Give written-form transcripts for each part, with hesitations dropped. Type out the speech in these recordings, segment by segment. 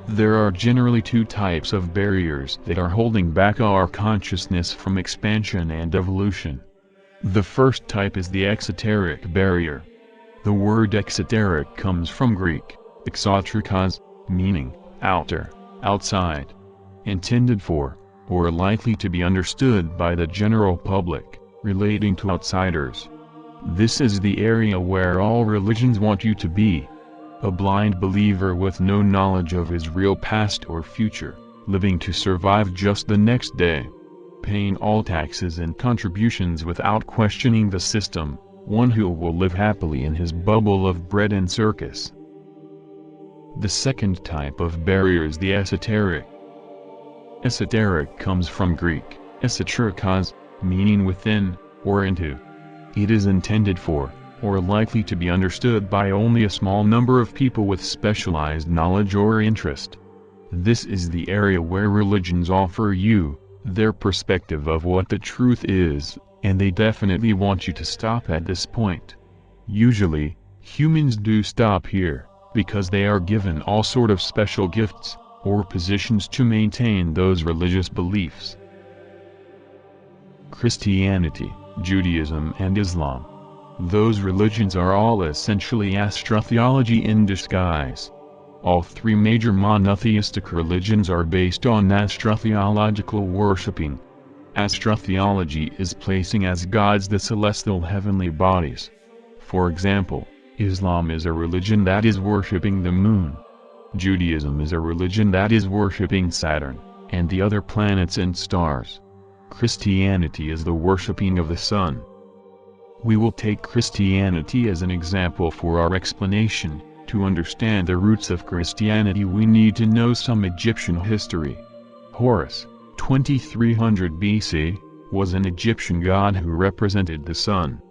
There are generally two types of barriers that are holding back our consciousness from expansion and evolution. The first type is the exoteric barrier. The word exoteric comes from Greek, exoterikos, meaning outer, outside. Intended for, or likely to be understood by the general public, relating to outsiders. This is the area where all religions want you to be. A blind believer with no knowledge of his real past or future, living to survive just the next day. Paying all taxes and contributions without questioning the system, one who will live happily in his bubble of bread and circus. The second type of barrier is the esoteric. Esoteric comes from Greek, esoterikos, meaning within, or into. It is intended for, or likely to be understood by only a small number of people with specialized knowledge or interest. This is the area where religions offer you their perspective of what the truth is, and they definitely want you to stop at this point. Usually, humans do stop here, because they are given all sort of special gifts, or positions to maintain those religious beliefs. Christianity, Judaism and Islam. Those religions are all essentially Astro-Theology in disguise. All three major monotheistic religions are based on astro-theological worshipping. Astro-Theology is placing as gods the celestial heavenly bodies. For example, Islam is a religion that is worshipping the moon. Judaism is a religion that is worshipping Saturn, and the other planets and stars. Christianity is the worshipping of the sun. We will take Christianity as an example for our explanation. To understand the roots of Christianity we need to know some Egyptian history. Horus, 2300 BC, was an Egyptian god who represented the sun.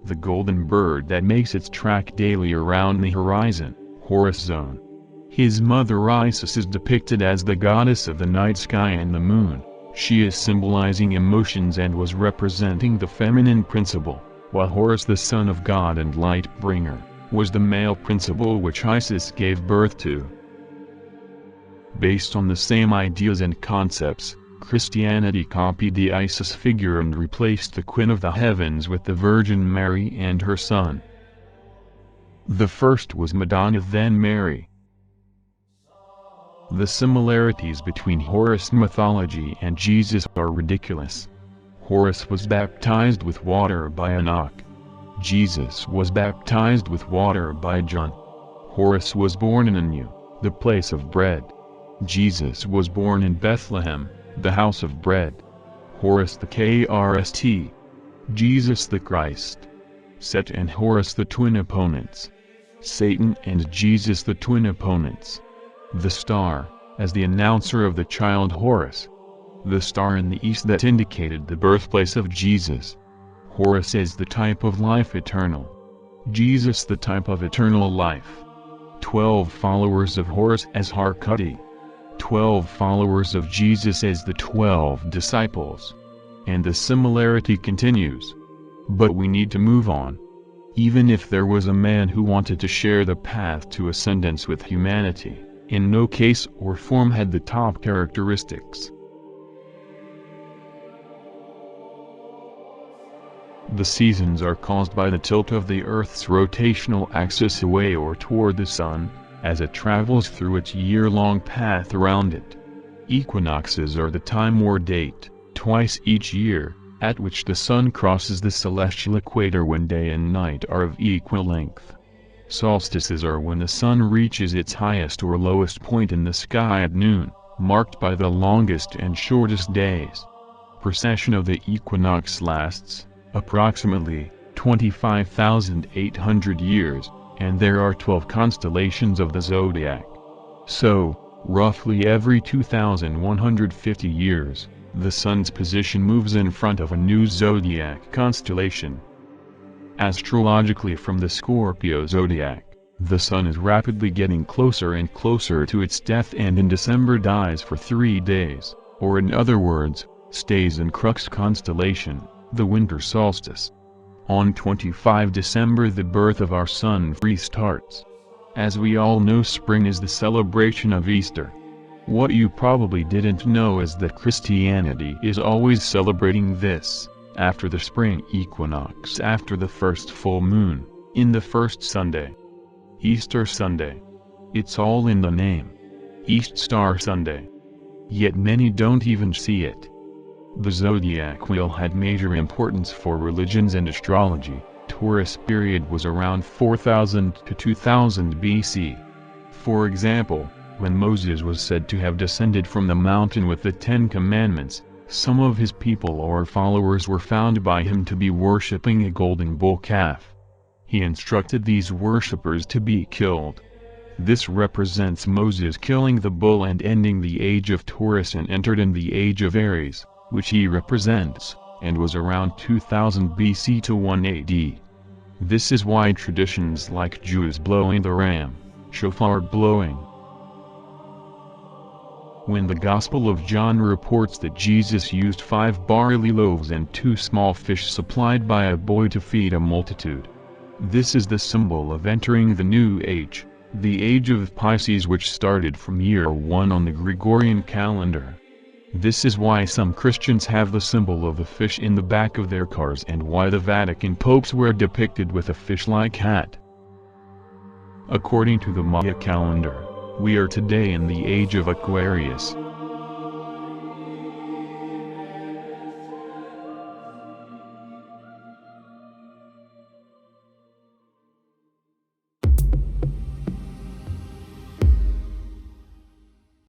The golden bird that makes its track daily around the horizon, Horus zone. His mother Isis is depicted as the goddess of the night sky and the moon. She is symbolizing emotions and was representing the feminine principle, while Horus, the son of God and light bringer, was the male principle which Isis gave birth to. Based on the same ideas and concepts, Christianity copied the Isis figure and replaced the Queen of the Heavens with the Virgin Mary and her son. The first was Madonna, then Mary. The similarities between Horus mythology and Jesus are ridiculous. Horus was baptized with water by Enoch. Jesus was baptized with water by John. Horus was born in Anu, the place of bread. Jesus was born in Bethlehem, the house of bread. Horus the Krist. Jesus the Christ. Set and Horus the twin opponents. Satan and Jesus the twin opponents. The star, as the announcer of the child Horus. The star in the east that indicated the birthplace of Jesus. Horus is the type of life eternal. Jesus the type of eternal life. 12 followers of Horus as Harkuti. 12 followers of Jesus as the 12 disciples. And the similarity continues. But we need to move on. Even if there was a man who wanted to share the path to ascendance with humanity, in no case or form had the top characteristics. The seasons are caused by the tilt of the Earth's rotational axis away or toward the Sun, as it travels through its year-long path around it. Equinoxes are the time or date, twice each year, at which the Sun crosses the celestial equator when day and night are of equal length. Solstices are when the Sun reaches its highest or lowest point in the sky at noon, marked by the longest and shortest days. Precession of the equinox lasts approximately 25,800 years, and there are 12 constellations of the Zodiac. So, roughly every 2,150 years, the Sun's position moves in front of a new Zodiac constellation. Astrologically, from the Scorpio Zodiac, the Sun is rapidly getting closer and closer to its death and in December dies for 3 days, or in other words, stays in Crux constellation, the winter solstice. On 25 December the birth of our Sun restarts. As we all know, spring is the celebration of Easter, What you probably didn't know is that Christianity is always celebrating this, after the spring equinox, after the first full moon, in the first Sunday. Easter Sunday. It's all in the name. East Star Sunday. Yet many don't even see it. The zodiac wheel had major importance for religions and astrology. Taurus period was around 4000 to 2000 BC. For example, when Moses was said to have descended from the mountain with the Ten Commandments, some of his people or followers were found by him to be worshipping a golden bull calf. He instructed these worshippers to be killed. This represents Moses killing the bull and ending the age of Taurus and entered in the age of Aries, which he represents, and was around 2000 BC to 1 AD. This is why traditions like Jews blowing the ram, shofar blowing. When the Gospel of John reports that Jesus used 5 barley loaves and 2 small fish supplied by a boy to feed a multitude. This is the symbol of entering the new age, the age of Pisces, which started from year 1 on the Gregorian calendar. This is why some Christians have the symbol of a fish in the back of their cars and why the Vatican popes were depicted with a fish-like hat. According to the Maya calendar, we are today in the age of Aquarius.